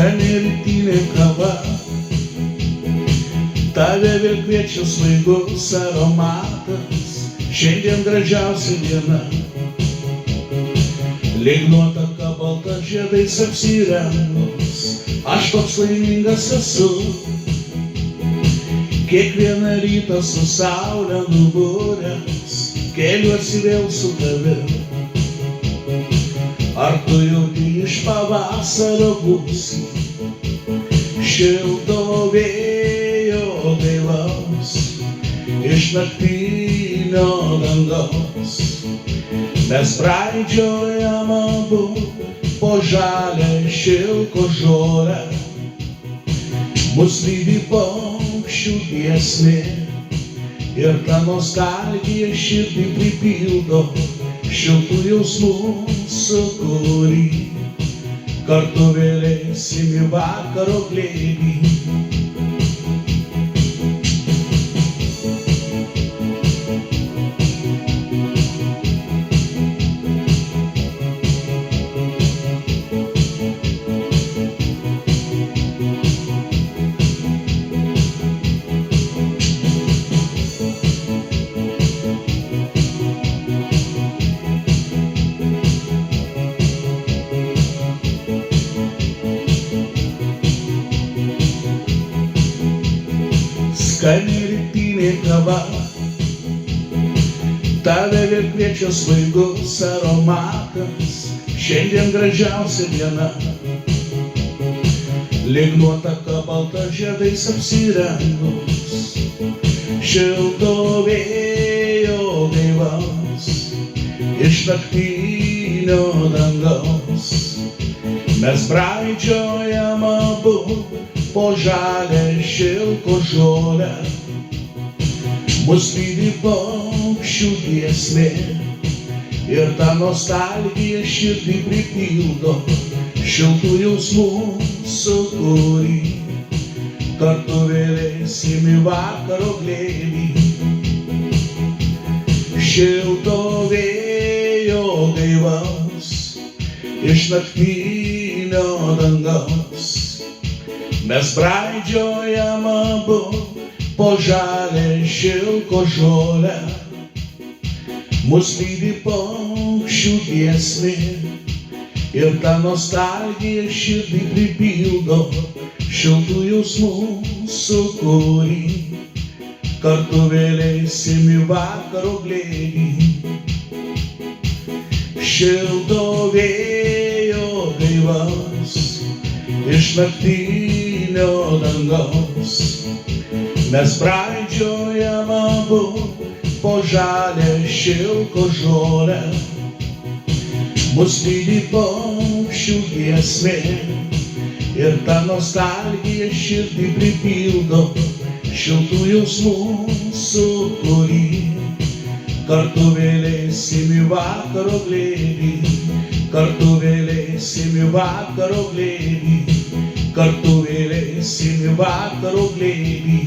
skani rytinė kava, tave vėl kviečia svaigus aromatas, šiandien gražiausia diena. Lyg nuotaka balta žiedais apsirengus, aš toks laimingas esu. Kiekvieną rytą su saule nubūręs, keliuosi vėl su tavim. Ar tu jauti iš pavasario gūsį, šilto vėjo gaivaus, iš naktinio dangaus? Mes braidžiojam abu po žalią šilko žolę, mus lydi paukščių giesmė ir ta nostalgija širdį pripildo šiltų jausmų sūkurį. Kartu vėlėsim į vakaro glėbį. Skani rytinė kava, tave vėl kviečia svaigus aromatas, šiandien gražiausia diena. Lyg nuotaka balta žiedais apsirengus, šilto vėjo gaivaus, iš naktinio dangaus. Mes braidžiojam abu po žalią šilko žolę, mus lydi paukščių giesmė ir ta nostalgija širdį pripildo šiltų jausmų sūkurį. Kartu vėlėsim į vakaro glėbį. Šilto vėjo gaivaus, iš naktinio dangaus. Mes braidžiojam abu po žalią šilko žolę, mus lydi paukščių giesmė ir ta nostalgija širdį pripildo šiltų jausmų sūkurį. Kartu vėlėsim į vakaro glėbį. Šilto vėjo gaivaus, iš naktinio dangaus. Mes braidžiojam abu po žalią šilko žolę, mus lydi paukščių giesmė ir ta nostalgija širdį pripildo šiltų jausmų sūkurį. Kartu vėlėsim į vakaro glėbį. Kartu vėlėsim į vakaro glėbį. Kartu vėlėsim į vakaro glėbį.